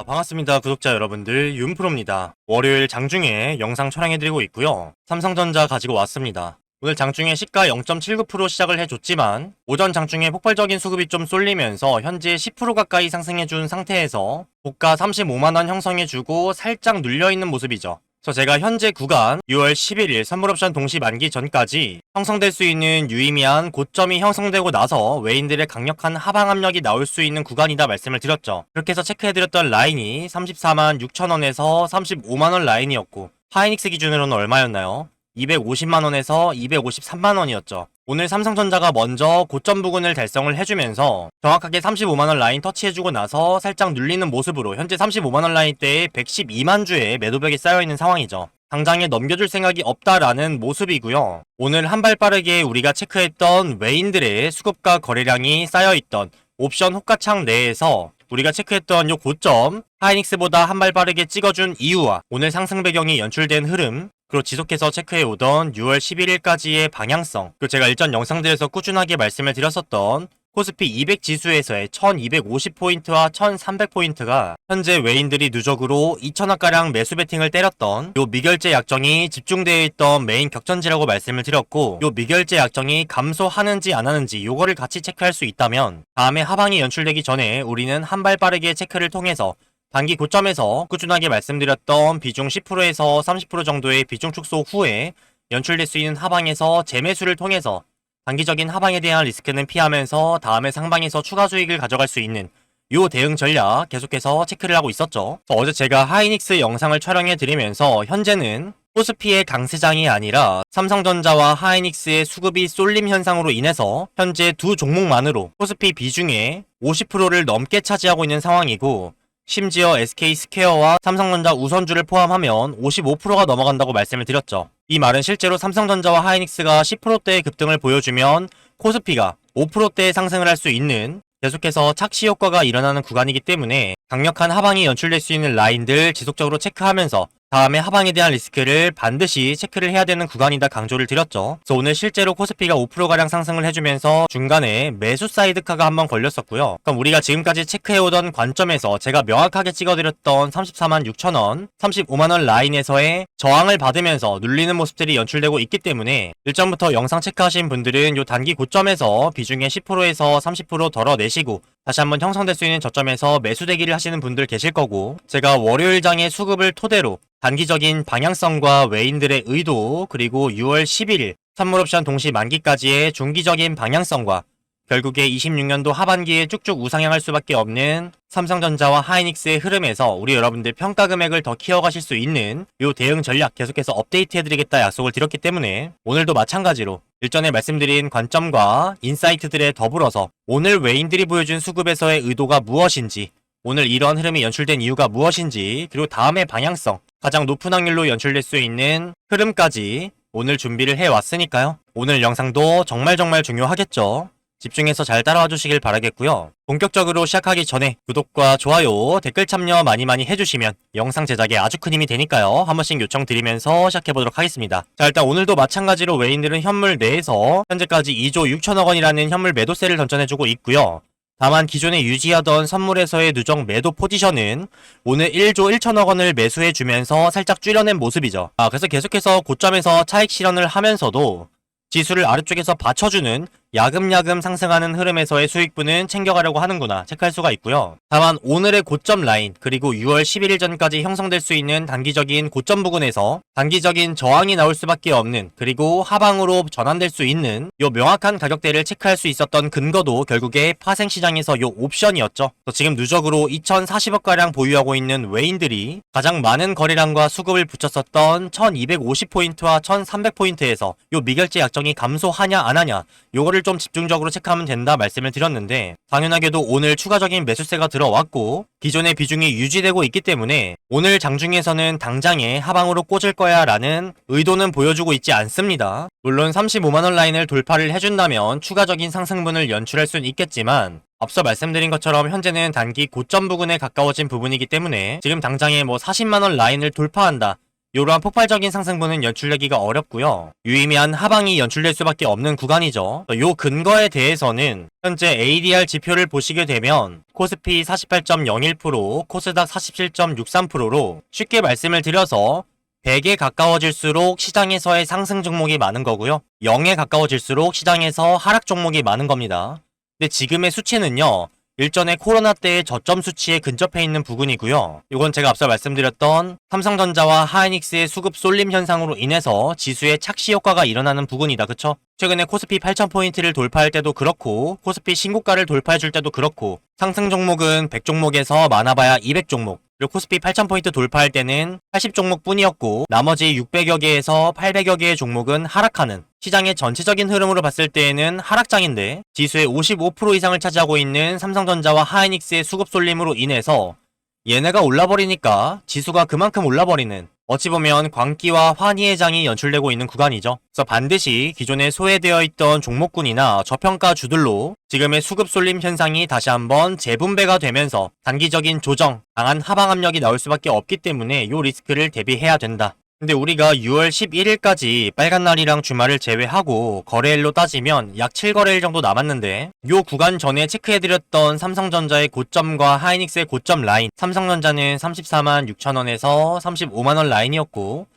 반갑습니다. 구독자 여러분들, 윤프로입니다. 월요일 장중에 영상 촬영해드리고 있고요. 삼성전자 가지고 왔습니다. 오늘 장중에 시가 0.79% 시작을 해줬지만 오전 장중에 폭발적인 수급이 좀 쏠리면서 현재 10% 가까이 상승해준 상태에서 고가 35만원 형성해주고 살짝 눌려있는 모습이죠. 그래서 제가 현재 구간 6월 11일 선물옵션 동시 만기 전까지 형성될 수 있는 유의미한 고점이 형성되고 나서 외인들의 강력한 하방 압력이 나올 수 있는 구간이다 말씀을 드렸죠. 그렇게 해서 체크해드렸던 라인이 34만 6천원에서 35만원 라인이었고 하이닉스 기준으로는 얼마였나요? 250만원에서 253만원이었죠. 오늘 삼성전자가 먼저 고점 부근을 달성을 해주면서 정확하게 35만원 라인 터치해주고 나서 살짝 눌리는 모습으로 현재 35만원 라인대에 112만 주의 매도벽이 쌓여있는 상황이죠. 당장에 넘겨줄 생각이 없다라는 모습이고요. 오늘 한 발 빠르게 우리가 체크했던 외인들의 수급과 거래량이 쌓여있던 옵션 호가창 내에서 우리가 체크했던 요 고점 하이닉스보다 한 발 빠르게 찍어준 이유와 오늘 상승 배경이 연출된 흐름, 그리고 지속해서 체크해오던 6월 11일까지의 방향성, 그리고 제가 일전 영상들에서 꾸준하게 말씀을 드렸었던 코스피 200 지수에서의 1250포인트와 1300포인트가 현재 외인들이 누적으로 2000원가량 매수 베팅을 때렸던 요 미결제 약정이 집중되어 있던 메인 격전지라고 말씀을 드렸고, 요 미결제 약정이 감소하는지 안 하는지 요거를 같이 체크할 수 있다면 다음에 하방이 연출되기 전에 우리는 한 발 빠르게 체크를 통해서 단기 고점에서 꾸준하게 말씀드렸던 비중 10%에서 30% 정도의 비중 축소 후에 연출될 수 있는 하방에서 재매수를 통해서 단기적인 하방에 대한 리스크는 피하면서 다음에 상방에서 추가 수익을 가져갈 수 있는 요 대응 전략 계속해서 체크를 하고 있었죠. 어제 제가 하이닉스 영상을 촬영해 드리면서 현재는 코스피의 강세장이 아니라 삼성전자와 하이닉스의 수급이 쏠림 현상으로 인해서 현재 두 종목만으로 코스피 비중의 50%를 넘게 차지하고 있는 상황이고, 심지어 SK스퀘어와 삼성전자 우선주를 포함하면 55%가 넘어간다고 말씀을 드렸죠. 이 말은 실제로 삼성전자와 하이닉스가 10%대의 급등을 보여주면 코스피가 5%대의 상승을 할 수 있는 계속해서 착시 효과가 일어나는 구간이기 때문에 강력한 하방이 연출될 수 있는 라인들 지속적으로 체크하면서 다음에 하방에 대한 리스크를 반드시 체크를 해야 되는 구간이다 강조를 드렸죠. 그래서 오늘 실제로 코스피가 5%가량 상승을 해주면서 중간에 매수 사이드카가 한번 걸렸었고요. 그럼 우리가 지금까지 체크해오던 관점에서 제가 명확하게 찍어드렸던 34만 6천원, 35만원 라인에서의 저항을 받으면서 눌리는 모습들이 연출되고 있기 때문에 일전부터 영상 체크하신 분들은 요 단기 고점에서 비중의 10%에서 30% 덜어내시고 다시 한번 형성될 수 있는 저점에서 매수 대기를 하시는 분들 계실 거고, 제가 월요일장의 수급을 토대로 단기적인 방향성과 외인들의 의도, 그리고 6월 11일 선물옵션 동시 만기까지의 중기적인 방향성과 결국에 26년도 하반기에 쭉쭉 우상향할 수밖에 없는 삼성전자와 하이닉스의 흐름에서 우리 여러분들 평가 금액을 더 키워가실 수 있는 요 대응 전략 계속해서 업데이트해드리겠다 약속을 드렸기 때문에 오늘도 마찬가지로 일전에 말씀드린 관점과 인사이트들에 더불어서 오늘 외인들이 보여준 수급에서의 의도가 무엇인지, 오늘 이런 흐름이 연출된 이유가 무엇인지, 그리고 다음의 방향성, 가장 높은 확률로 연출될 수 있는 흐름까지 오늘 준비를 해왔으니까요. 오늘 영상도 정말 중요하겠죠. 집중해서 잘 따라와 주시길 바라겠고요. 본격적으로 시작하기 전에 구독과 좋아요, 댓글 참여 많이 해주시면 영상 제작에 아주 큰 힘이 되니까요. 한 번씩 요청드리면서 시작해보도록 하겠습니다. 자, 일단 오늘도 마찬가지로 외인들은 현물 내에서 현재까지 2조 6천억 원이라는 현물 매도세를 던전해주고 있고요. 다만 기존에 유지하던 선물에서의 누적 매도 포지션은 오늘 1조 1천억 원을 매수해주면서 살짝 줄여낸 모습이죠. 그래서 계속해서 고점에서 차익 실현을 하면서도 지수를 아래쪽에서 받쳐주는 야금야금 상승하는 흐름에서의 수익분은 챙겨가려고 하는구나 체크할 수가 있고요. 다만 오늘의 고점 라인, 그리고 6월 11일 전까지 형성될 수 있는 단기적인 고점 부근에서 단기적인 저항이 나올 수밖에 없는, 그리고 하방으로 전환될 수 있는 요 명확한 가격대를 체크할 수 있었던 근거도 결국에 파생시장에서 요 옵션이었죠. 지금 누적으로 2040억가량 보유하고 있는 외인들이 가장 많은 거래량과 수급을 붙였었던 1250포인트와 1300포인트에서 요 미결제 약정이 감소하냐 안하냐 요거를 좀 집중적으로 체크하면 된다 말씀을 드렸는데, 당연하게도 오늘 추가적인 매수세가 들어왔고 기존의 비중이 유지되고 있기 때문에 오늘 장중에서는 당장에 하방으로 꽂을 거야 라는 의도는 보여주고 있지 않습니다. 물론 35만원 라인을 돌파를 해준다면 추가적인 상승분을 연출할 수는 있겠지만 앞서 말씀드린 것처럼 현재는 단기 고점 부근에 가까워진 부분이기 때문에 지금 당장에 40만원 라인을 돌파한다 이러한 폭발적인 상승분은 연출되기가 어렵고요. 유의미한 하방이 연출될 수밖에 없는 구간이죠. 요 근거에 대해서는 현재 ADR 지표를 보시게 되면 코스피 48.01%, 코스닥 47.63%로 쉽게 말씀을 드려서 100에 가까워질수록 시장에서의 상승 종목이 많은 거고요. 0에 가까워질수록 시장에서 하락 종목이 많은 겁니다. 근데 지금의 수치는요. 일전에 코로나 때의 저점 수치에 근접해 있는 부분이고요. 이건 제가 앞서 말씀드렸던 삼성전자와 하이닉스의 수급 쏠림 현상으로 인해서 지수의 착시 효과가 일어나는 부분이다. 그쵸? 최근에 코스피 8000포인트를 돌파할 때도 그렇고 코스피 신고가를 돌파해줄 때도 그렇고 상승 종목은 100종목에서 많아봐야 200종목, 그리고 코스피 8000포인트 돌파할 때는 80종목 뿐이었고 나머지 600여 개에서 800여 개의 종목은 하락하는, 시장의 전체적인 흐름으로 봤을 때에는 하락장인데 지수의 55% 이상을 차지하고 있는 삼성전자와 하이닉스의 수급 쏠림으로 인해서 얘네가 올라버리니까 지수가 그만큼 올라버리는, 어찌 보면 광기와 환희의 장이 연출되고 있는 구간이죠. 그래서 반드시 기존에 소외되어 있던 종목군이나 저평가 주들로 지금의 수급 쏠림 현상이 다시 한번 재분배가 되면서 단기적인 조정, 강한 하방 압력이 나올 수밖에 없기 때문에 이 리스크를 대비해야 된다. 근데 우리가 6월 11일까지 빨간 날이랑 주말을 제외하고 거래일로 따지면 약 7거래일 정도 남았는데 요 구간 전에 체크해드렸던 삼성전자의 고점과 하이닉스의 고점 라인, 삼성전자는 34만 6천원에서 35만원 라인이었고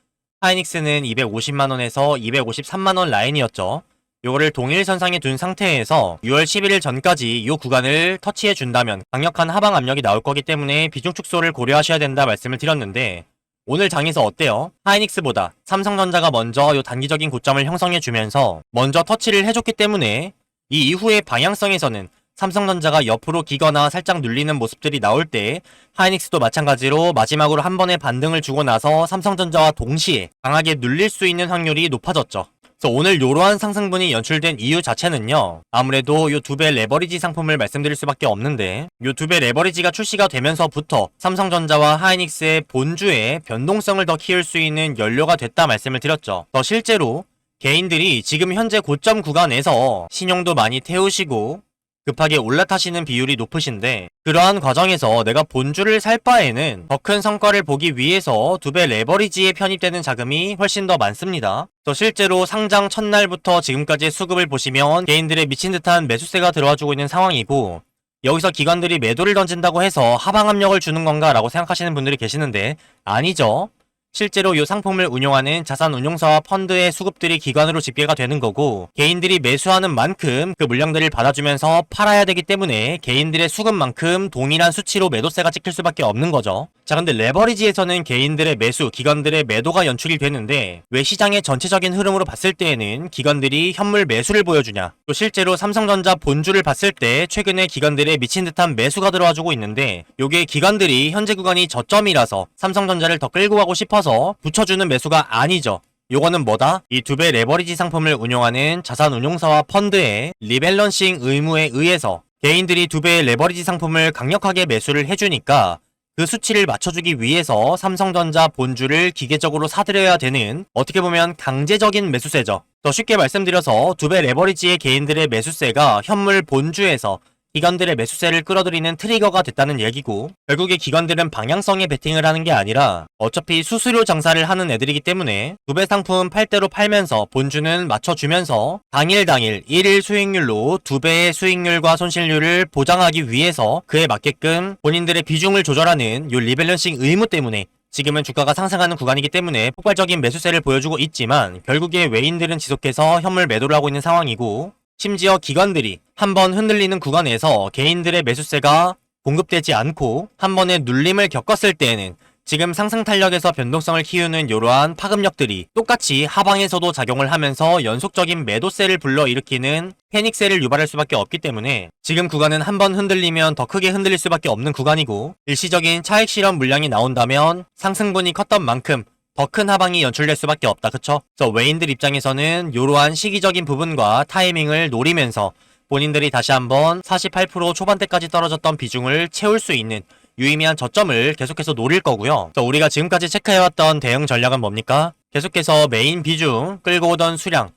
하이닉스는 250만원에서 253만원 라인이었죠. 요거를 동일선상에 둔 상태에서 6월 11일 전까지 요 구간을 터치해준다면 강력한 하방 압력이 나올 거기 때문에 비중 축소를 고려하셔야 된다 말씀을 드렸는데 오늘 장에서 어때요? 하이닉스보다 삼성전자가 먼저 요 단기적인 고점을 형성해주면서 먼저 터치를 해줬기 때문에 이 이후의 방향성에서는 삼성전자가 옆으로 기거나 살짝 눌리는 모습들이 나올 때 하이닉스도 마찬가지로 마지막으로 한 번의 반등을 주고 나서 삼성전자와 동시에 강하게 눌릴 수 있는 확률이 높아졌죠. 그래서 오늘 이러한 상승분이 연출된 이유 자체는요. 아무래도 요 두 배 레버리지 상품을 말씀드릴 수밖에 없는데 요 두 배 레버리지가 출시가 되면서부터 삼성전자와 하이닉스의 본주의 변동성을 더 키울 수 있는 연료가 됐다 말씀을 드렸죠. 더 실제로 개인들이 지금 현재 고점 구간에서 신용도 많이 태우시고 급하게 올라타시는 비율이 높으신데 그러한 과정에서 내가 본주를 살 바에는 더 큰 성과를 보기 위해서 두 배 레버리지에 편입되는 자금이 훨씬 더 많습니다. 또 실제로 상장 첫날부터 지금까지의 수급을 보시면 개인들의 미친 듯한 매수세가 들어와주고 있는 상황이고 여기서 기관들이 매도를 던진다고 해서 하방 압력을 주는 건가 라고 생각하시는 분들이 계시는데 아니죠. 실제로 이 상품을 운용하는 자산운용사와 펀드의 수급들이 기관으로 집계가 되는 거고 개인들이 매수하는 만큼 그 물량들을 받아주면서 팔아야 되기 때문에 개인들의 수급만큼 동일한 수치로 매도세가 찍힐 수밖에 없는 거죠. 자, 근데 레버리지에서는 개인들의 매수, 기관들의 매도가 연출이 되는데 왜 시장의 전체적인 흐름으로 봤을 때에는 기관들이 현물 매수를 보여주냐? 또 실제로 삼성전자 본주를 봤을 때 최근에 기관들의 미친 듯한 매수가 들어와주고 있는데 요게 기관들이 현재 구간이 저점이라서 삼성전자를 더 끌고 가고 싶어서 붙여주는 매수가 아니죠. 요거는 뭐다? 이 두 배 레버리지 상품을 운용하는 자산운용사와 펀드의 리밸런싱 의무에 의해서 개인들이 두 배의 레버리지 상품을 강력하게 매수를 해주니까 그 수치를 맞춰주기 위해서 삼성전자 본주를 기계적으로 사들여야 되는 어떻게 보면 강제적인 매수세죠. 더 쉽게 말씀드려서 두 배 레버리지의 개인들의 매수세가 현물 본주에서 기관들의 매수세를 끌어들이는 트리거가 됐다는 얘기고 결국에 기관들은 방향성에 베팅을 하는 게 아니라 어차피 수수료 장사를 하는 애들이기 때문에 두 배 상품 팔 대로 팔면서 본주는 맞춰주면서 당일 1일 수익률로 두 배의 수익률과 손실률을 보장하기 위해서 그에 맞게끔 본인들의 비중을 조절하는 요 리밸런싱 의무 때문에 지금은 주가가 상승하는 구간이기 때문에 폭발적인 매수세를 보여주고 있지만 결국에 외인들은 지속해서 현물 매도를 하고 있는 상황이고 심지어 기관들이 한번 흔들리는 구간에서 개인들의 매수세가 공급되지 않고 한 번의 눌림을 겪었을 때에는 지금 상승 탄력에서 변동성을 키우는 이러한 파급력들이 똑같이 하방에서도 작용을 하면서 연속적인 매도세를 불러일으키는 패닉세를 유발할 수밖에 없기 때문에 지금 구간은 한번 흔들리면 더 크게 흔들릴 수밖에 없는 구간이고 일시적인 차익 실현 물량이 나온다면 상승분이 컸던 만큼 더 큰 하방이 연출될 수밖에 없다. 그쵸? 그래서 외인들 입장에서는 이러한 시기적인 부분과 타이밍을 노리면서 본인들이 다시 한번 48% 초반대까지 떨어졌던 비중을 채울 수 있는 유의미한 저점을 계속해서 노릴 거고요. 그래서 우리가 지금까지 체크해왔던 대응 전략은 뭡니까? 계속해서 메인 비중, 끌고 오던 수량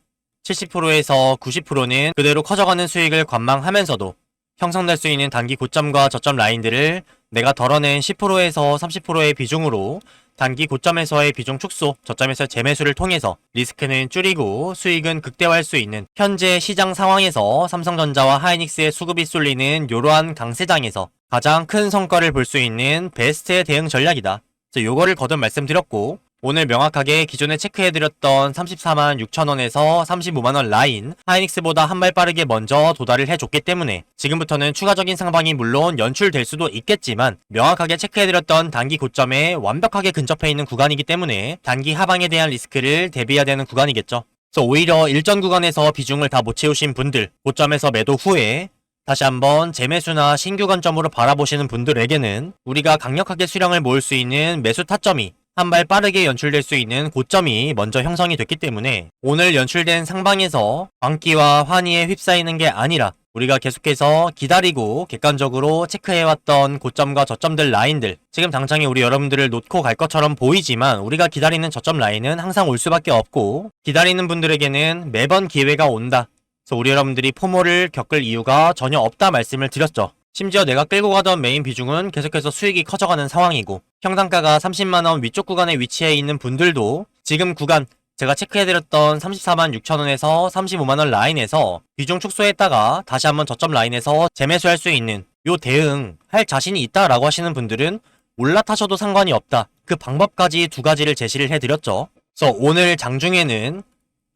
70%에서 90%는 그대로 커져가는 수익을 관망하면서도 형성될 수 있는 단기 고점과 저점 라인들을 내가 덜어낸 10%에서 30%의 비중으로 단기 고점에서의 비중 축소, 저점에서의 재매수를 통해서 리스크는 줄이고 수익은 극대화할 수 있는 현재 시장 상황에서 삼성전자와 하이닉스의 수급이 쏠리는 이러한 강세장에서 가장 큰 성과를 볼 수 있는 베스트의 대응 전략이다. 그래서 요거를 거듭 말씀드렸고, 오늘 명확하게 기존에 체크해드렸던 34만 6천원에서 35만원 라인 하이닉스보다 한 발 빠르게 먼저 도달을 해줬기 때문에 지금부터는 추가적인 상방이 물론 연출될 수도 있겠지만 명확하게 체크해드렸던 단기 고점에 완벽하게 근접해 있는 구간이기 때문에 단기 하방에 대한 리스크를 대비해야 되는 구간이겠죠. 그래서 오히려 일전 구간에서 비중을 다 못 채우신 분들, 고점에서 매도 후에 다시 한번 재매수나 신규 관점으로 바라보시는 분들에게는 우리가 강력하게 수량을 모을 수 있는 매수 타점이 한 발 빠르게 연출될 수 있는 고점이 먼저 형성이 됐기 때문에 오늘 연출된 상방에서 광기와 환희에 휩싸이는 게 아니라 우리가 계속해서 기다리고 객관적으로 체크해왔던 고점과 저점들 라인들, 지금 당장에 우리 여러분들을 놓고 갈 것처럼 보이지만 우리가 기다리는 저점 라인은 항상 올 수밖에 없고, 기다리는 분들에게는 매번 기회가 온다. 그래서 우리 여러분들이 포모를 겪을 이유가 전혀 없다 말씀을 드렸죠. 심지어 내가 끌고 가던 메인 비중은 계속해서 수익이 커져가는 상황이고, 평단가가 30만원 위쪽 구간에 위치해 있는 분들도 지금 구간 제가 체크해드렸던 34만 6천원에서 35만원 라인에서 비중 축소했다가 다시 한번 저점 라인에서 재매수할 수 있는 요 대응 할 자신이 있다라고 하시는 분들은 올라타셔도 상관이 없다. 그 방법까지 두 가지를 제시를 해드렸죠. 그래서 오늘 장중에는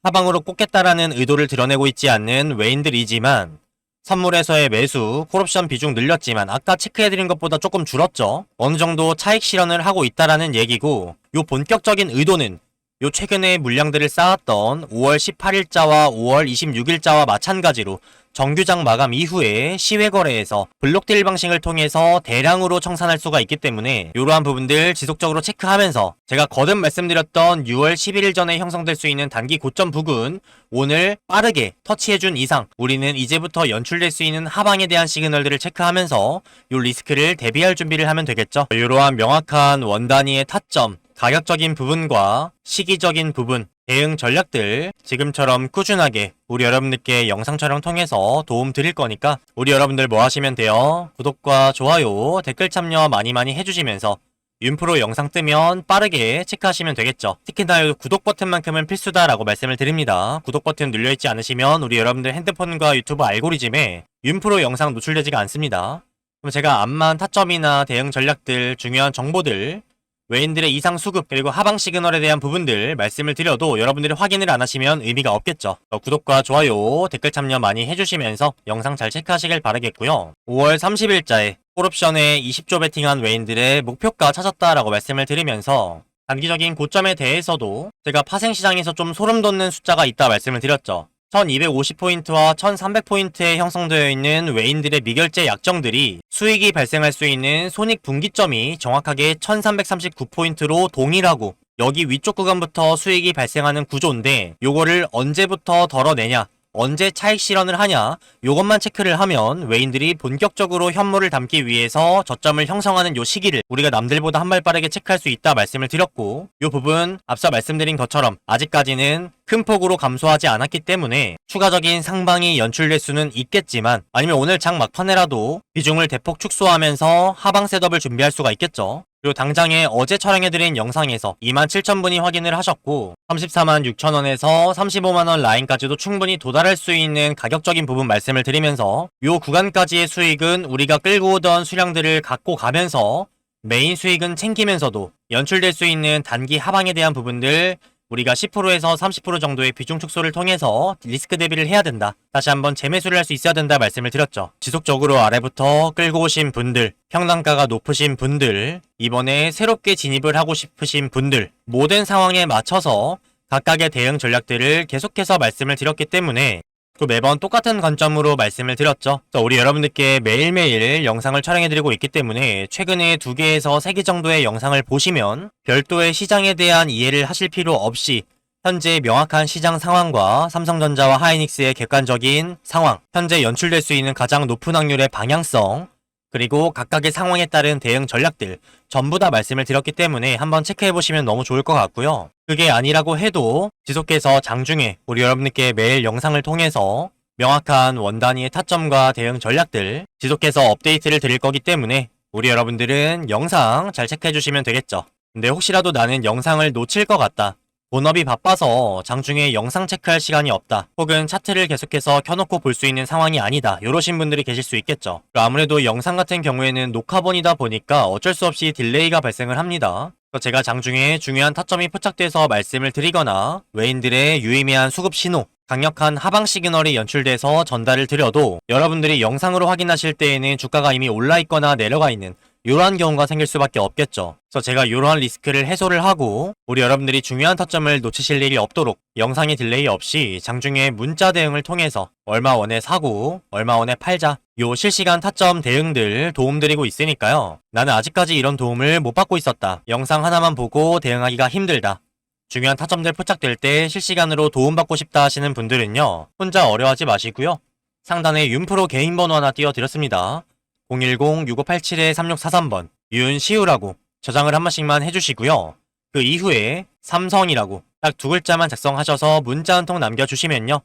하방으로 꽂겠다라는 의도를 드러내고 있지 않는 외인들이지만 선물에서의 매수, 콜옵션 비중 늘렸지만 아까 체크해드린 것보다 조금 줄었죠. 어느 정도 차익 실현을 하고 있다라는 얘기고, 요 본격적인 의도는 요 최근에 물량들을 쌓았던 5월 18일자와 5월 26일자와 마찬가지로 정규장 마감 이후에 시외 거래에서 블록딜 방식을 통해서 대량으로 청산할 수가 있기 때문에 이러한 부분들 지속적으로 체크하면서 제가 거듭 말씀드렸던 6월 11일 전에 형성될 수 있는 단기 고점 부근 오늘 빠르게 터치해준 이상 우리는 이제부터 연출될 수 있는 하방에 대한 시그널들을 체크하면서 이 리스크를 대비할 준비를 하면 되겠죠. 이러한 명확한 원 단위의 타점, 가격적인 부분과 시기적인 부분, 대응 전략들 지금처럼 꾸준하게 우리 여러분들께 영상 촬영 통해서 도움 드릴 거니까 우리 여러분들 뭐 하시면 돼요? 구독과 좋아요, 댓글 참여 많이 해주시면서 윤프로 영상 뜨면 빠르게 체크하시면 되겠죠. 특히나 구독 버튼만큼은 필수다라고 말씀을 드립니다. 구독 버튼 눌려있지 않으시면 우리 여러분들 핸드폰과 유튜브 알고리즘에 윤프로 영상 노출되지가 않습니다. 그럼 제가 암만 타점이나 대응 전략들, 중요한 정보들, 외인들의 이상 수급 그리고 하방 시그널에 대한 부분들 말씀을 드려도 여러분들이 확인을 안 하시면 의미가 없겠죠. 구독과 좋아요, 댓글 참여 많이 해주시면서 영상 잘 체크하시길 바라겠고요. 5월 30일자에 콜옵션에 20조 베팅한 외인들의 목표가 찾았다라고 말씀을 드리면서 단기적인 고점에 대해서도 제가 파생시장에서 좀 소름 돋는 숫자가 있다 말씀을 드렸죠. 1250포인트와 1300포인트에 형성되어 있는 외인들의 미결제 약정들이 수익이 발생할 수 있는 손익분기점이 정확하게 1339포인트로 동일하고 여기 위쪽 구간부터 수익이 발생하는 구조인데 요거를 언제부터 덜어내냐, 언제 차익 실현을 하냐, 요것만 체크를 하면 외인들이 본격적으로 현물을 담기 위해서 저점을 형성하는 요 시기를 우리가 남들보다 한 발 빠르게 체크할 수 있다 말씀을 드렸고, 요 부분 앞서 말씀드린 것처럼 아직까지는 큰 폭으로 감소하지 않았기 때문에 추가적인 상방이 연출될 수는 있겠지만, 아니면 오늘 장 막판에라도 비중을 대폭 축소하면서 하방 셋업을 준비할 수가 있겠죠. 그리고 당장에 어제 촬영해드린 영상에서 27,000분이 확인을 하셨고 34만 6천원에서 35만원 라인까지도 충분히 도달할 수 있는 가격적인 부분 말씀을 드리면서 요 구간까지의 수익은 우리가 끌고 오던 수량들을 갖고 가면서 메인 수익은 챙기면서도 연출될 수 있는 단기 하방에 대한 부분들 우리가 10%에서 30% 정도의 비중 축소를 통해서 리스크 대비를 해야 된다. 다시 한번 재매수를 할 수 있어야 된다 말씀을 드렸죠. 지속적으로 아래부터 끌고 오신 분들, 평단가가 높으신 분들, 이번에 새롭게 진입을 하고 싶으신 분들, 모든 상황에 맞춰서 각각의 대응 전략들을 계속해서 말씀을 드렸기 때문에 또 매번 똑같은 관점으로 말씀을 드렸죠. 우리 여러분들께 매일매일 영상을 촬영해드리고 있기 때문에 최근에 2개에서 3개 정도의 영상을 보시면 별도의 시장에 대한 이해를 하실 필요 없이 현재 명확한 시장 상황과 삼성전자와 하이닉스의 객관적인 상황, 현재 연출될 수 있는 가장 높은 확률의 방향성, 그리고 각각의 상황에 따른 대응 전략들 전부 다 말씀을 드렸기 때문에 한번 체크해보시면 너무 좋을 것 같고요. 그게 아니라고 해도 지속해서 장중에 우리 여러분들께 매일 영상을 통해서 명확한 원 단위의 타점과 대응 전략들 지속해서 업데이트를 드릴 거기 때문에 우리 여러분들은 영상 잘 체크해주시면 되겠죠. 근데 혹시라도 나는 영상을 놓칠 것 같다. 본업이 바빠서 장중에 영상 체크할 시간이 없다. 혹은 차트를 계속해서 켜놓고 볼 수 있는 상황이 아니다. 이러신 분들이 계실 수 있겠죠. 아무래도 영상 같은 경우에는 녹화본이다 보니까 어쩔 수 없이 딜레이가 발생을 합니다. 제가 장중에 중요한 타점이 포착돼서 말씀을 드리거나 외인들의 유의미한 수급 신호, 강력한 하방 시그널이 연출돼서 전달을 드려도 여러분들이 영상으로 확인하실 때에는 주가가 이미 올라 있거나 내려가 있는 이러한 경우가 생길 수밖에 없겠죠. 그래서 제가 이러한 리스크를 해소를 하고 우리 여러분들이 중요한 타점을 놓치실 일이 없도록 영상의 딜레이 없이 장중에 문자 대응을 통해서 얼마 원에 사고 얼마 원에 팔자 요 실시간 타점 대응들 도움드리고 있으니까요. 나는 아직까지 이런 도움을 못 받고 있었다. 영상 하나만 보고 대응하기가 힘들다. 중요한 타점들 포착될 때 실시간으로 도움받고 싶다 하시는 분들은요. 혼자 어려워하지 마시고요. 상단에 윤프로 개인 번호 하나 띄워드렸습니다. 010-6587-3643번 윤시우라고 저장을 한 번씩만 해주시고요. 그 이후에 삼성이라고 딱 두 글자만 작성하셔서 문자 한 통 남겨주시면요.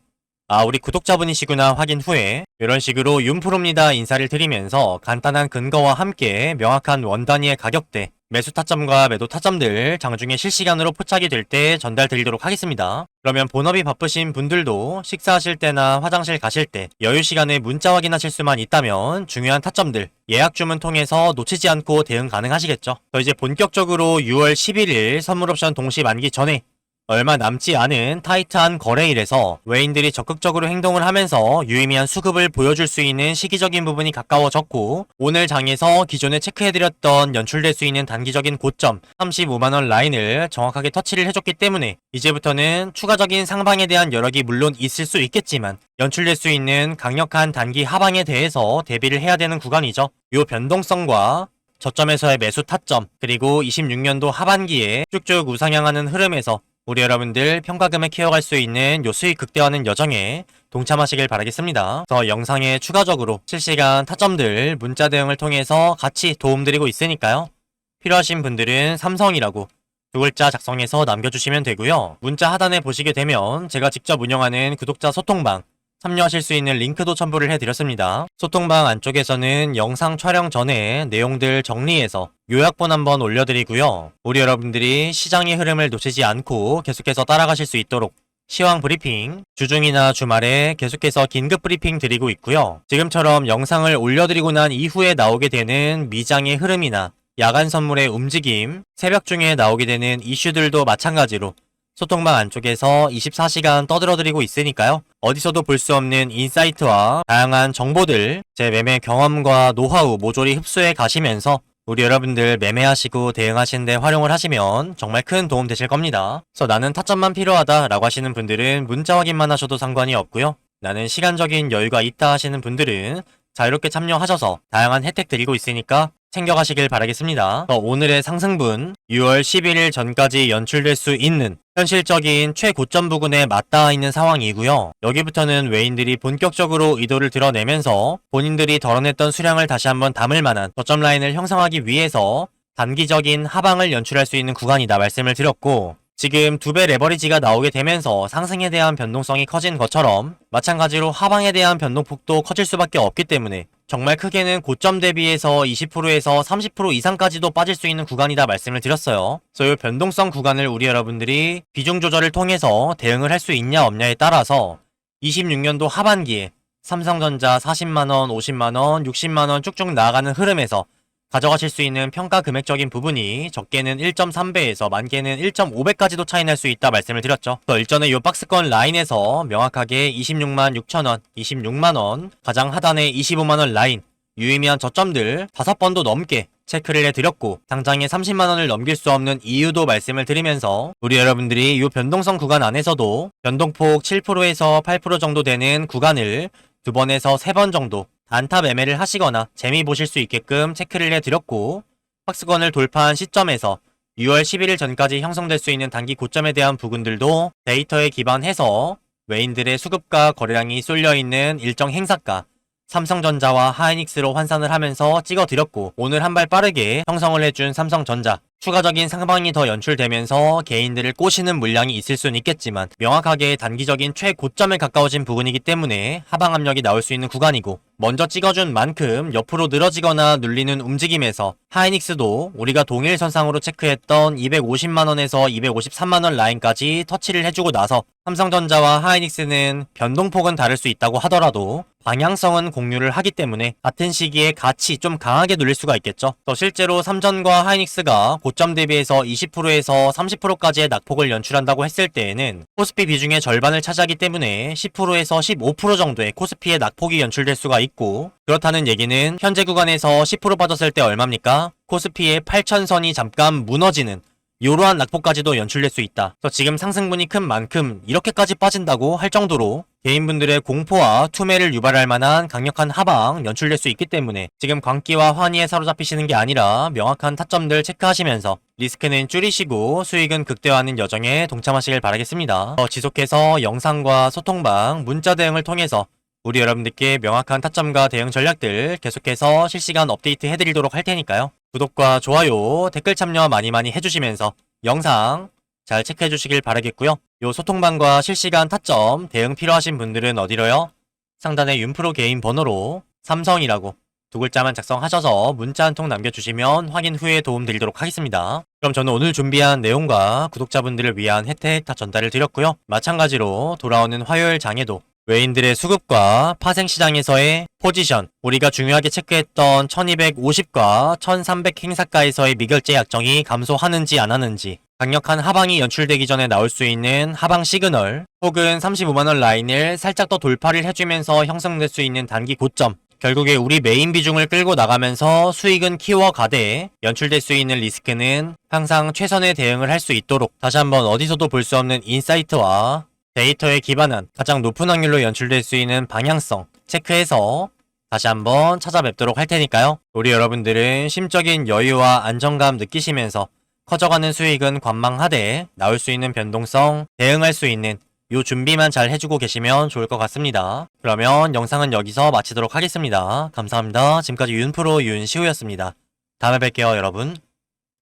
아, 우리 구독자분이시구나 확인 후에 이런 식으로 윤프로입니다 인사를 드리면서 간단한 근거와 함께 명확한 원 단위의 가격대, 매수 타점과 매도 타점들 장중에 실시간으로 포착이 될 때 전달 드리도록 하겠습니다. 그러면 본업이 바쁘신 분들도 식사하실 때나 화장실 가실 때 여유 시간에 문자 확인하실 수만 있다면 중요한 타점들 예약 주문 통해서 놓치지 않고 대응 가능하시겠죠. 이제 본격적으로 6월 11일 선물 옵션 동시 만기 전에 얼마 남지 않은 타이트한 거래일에서 외인들이 적극적으로 행동을 하면서 유의미한 수급을 보여줄 수 있는 시기적인 부분이 가까워졌고 오늘 장에서 기존에 체크해드렸던 연출될 수 있는 단기적인 고점 35만원 라인을 정확하게 터치를 해줬기 때문에 이제부터는 추가적인 상방에 대한 여력이 물론 있을 수 있겠지만 연출될 수 있는 강력한 단기 하방에 대해서 대비를 해야 되는 구간이죠. 요 변동성과 저점에서의 매수 타점 그리고 26년도 하반기에 쭉쭉 우상향하는 흐름에서 우리 여러분들 평가금을 키워갈 수 있는 요 수익 극대화하는 여정에 동참하시길 바라겠습니다. 그래서 영상에 추가적으로 실시간 타점들 문자 대응을 통해서 같이 도움드리고 있으니까요. 필요하신 분들은 삼성이라고 두 글자 작성해서 남겨주시면 되고요. 문자 하단에 보시게 되면 제가 직접 운영하는 구독자 소통방 참여하실 수 있는 링크도 첨부를 해드렸습니다. 소통방 안쪽에서는 영상 촬영 전에 내용들 정리해서 요약본 한번 올려드리고요. 우리 여러분들이 시장의 흐름을 놓치지 않고 계속해서 따라가실 수 있도록 시황 브리핑, 주중이나 주말에 계속해서 긴급 브리핑 드리고 있고요. 지금처럼 영상을 올려드리고 난 이후에 나오게 되는 미장의 흐름이나 야간 선물의 움직임, 새벽 중에 나오게 되는 이슈들도 마찬가지로 소통방 안쪽에서 24시간 떠들어드리고 있으니까요. 어디서도 볼 수 없는 인사이트와 다양한 정보들, 제 매매 경험과 노하우 모조리 흡수해 가시면서 우리 여러분들 매매하시고 대응하시는데 활용을 하시면 정말 큰 도움 되실 겁니다. 그래서 나는 타점만 필요하다 라고 하시는 분들은 문자 확인만 하셔도 상관이 없고요. 나는 시간적인 여유가 있다 하시는 분들은 자유롭게 참여하셔서 다양한 혜택 드리고 있으니까 챙겨가시길 바라겠습니다. 오늘의 상승분 6월 11일 전까지 연출될 수 있는 현실적인 최고점 부근에 맞닿아 있는 상황이고요. 여기부터는 외인들이 본격적으로 의도를 드러내면서 본인들이 덜어냈던 수량을 다시 한번 담을 만한 저점 라인을 형성하기 위해서 단기적인 하방을 연출할 수 있는 구간이다 말씀을 드렸고 지금 2배 레버리지가 나오게 되면서 상승에 대한 변동성이 커진 것처럼 마찬가지로 하방에 대한 변동폭도 커질 수밖에 없기 때문에 정말 크게는 고점 대비해서 20%에서 30% 이상까지도 빠질 수 있는 구간이다 말씀을 드렸어요. 그래서 이 변동성 구간을 우리 여러분들이 비중 조절을 통해서 대응을 할 수 있냐 없냐에 따라서 26년도 하반기에 삼성전자 40만원, 50만원, 60만원 쭉쭉 나아가는 흐름에서 가져가실 수 있는 평가 금액적인 부분이 적게는 1.3배에서 많게는 1.5배까지도 차이 날 수 있다 말씀을 드렸죠. 일전에 이 박스권 라인에서 명확하게 26만 6천원, 26만원, 가장 하단에 25만원 라인, 유의미한 저점들 5번도 넘게 체크를 해드렸고 당장에 30만원을 넘길 수 없는 이유도 말씀을 드리면서 우리 여러분들이 이 변동성 구간 안에서도 변동폭 7%에서 8% 정도 되는 구간을 2번에서 3번 정도 단타 매매를 하시거나 재미 보실 수 있게끔 체크를 해드렸고 박스권을 돌파한 시점에서 6월 11일 전까지 형성될 수 있는 단기 고점에 대한 부분들도 데이터에 기반해서 외인들의 수급과 거래량이 쏠려있는 일정 행사가 삼성전자와 하이닉스로 환산을 하면서 찍어드렸고 오늘 한 발 빠르게 형성을 해준 삼성전자 추가적인 상방이 더 연출되면서 개인들을 꼬시는 물량이 있을 수는 있겠지만 명확하게 단기적인 최고점에 가까워진 부분이기 때문에 하방 압력이 나올 수 있는 구간이고 먼저 찍어준 만큼 옆으로 늘어지거나 눌리는 움직임에서 하이닉스도 우리가 동일 선상으로 체크했던 250만원에서 253만원 라인까지 터치를 해주고 나서 삼성전자와 하이닉스는 변동폭은 다를 수 있다고 하더라도 방향성은 공유를 하기 때문에 같은 시기에 같이 좀 강하게 눌릴 수가 있겠죠. 또 실제로 삼전과 하이닉스가 고점 대비해서 20%에서 30%까지의 낙폭을 연출한다고 했을 때에는 코스피 비중의 절반을 차지하기 때문에 10%에서 15% 정도의 코스피의 낙폭이 연출될 수가 있고, 그렇다는 얘기는 현재 구간에서 10% 빠졌을 때 얼마입니까? 코스피의 8천선이 잠깐 무너지는 이러한 낙폭까지도 연출될 수 있다. 그래서 지금 상승분이 큰 만큼 이렇게까지 빠진다고 할 정도로 개인분들의 공포와 투매를 유발할 만한 강력한 하방 연출될 수 있기 때문에 지금 광기와 환희에 사로잡히시는 게 아니라 명확한 타점들 체크하시면서 리스크는 줄이시고 수익은 극대화하는 여정에 동참하시길 바라겠습니다. 지속해서 영상과 소통방, 문자 대응을 통해서 우리 여러분들께 명확한 타점과 대응 전략들 계속해서 실시간 업데이트 해드리도록 할 테니까요. 구독과 좋아요, 댓글 참여 많이 해주시면서 영상 잘 체크해 주시길 바라겠고요. 요 소통방과 실시간 타점 대응 필요하신 분들은 어디로요? 상단에 윤프로 개인 번호로 삼성이라고 두 글자만 작성하셔서 문자 한 통 남겨주시면 확인 후에 도움 드리도록 하겠습니다. 그럼 저는 오늘 준비한 내용과 구독자분들을 위한 혜택 다 전달을 드렸고요. 마찬가지로 돌아오는 화요일 장에도 외인들의 수급과 파생시장에서의 포지션, 우리가 중요하게 체크했던 1250과 1300 행사가에서의 미결제 약정이 감소하는지 안 하는지, 강력한 하방이 연출되기 전에 나올 수 있는 하방 시그널, 혹은 35만원 라인을 살짝 더 돌파를 해주면서 형성될 수 있는 단기 고점, 결국에 우리 메인 비중을 끌고 나가면서 수익은 키워가되 연출될 수 있는 리스크는 항상 최선의 대응을 할 수 있도록 다시 한번 어디서도 볼 수 없는 인사이트와 데이터에 기반한 가장 높은 확률로 연출될 수 있는 방향성 체크해서 다시 한번 찾아뵙도록 할 테니까요. 우리 여러분들은 심적인 여유와 안정감 느끼시면서 커져가는 수익은 관망하되 나올 수 있는 변동성 대응할 수 있는 요 준비만 잘 해주고 계시면 좋을 것 같습니다. 그러면 영상은 여기서 마치도록 하겠습니다. 감사합니다. 지금까지 윤프로 윤시우였습니다. 다음에 뵐게요, 여러분.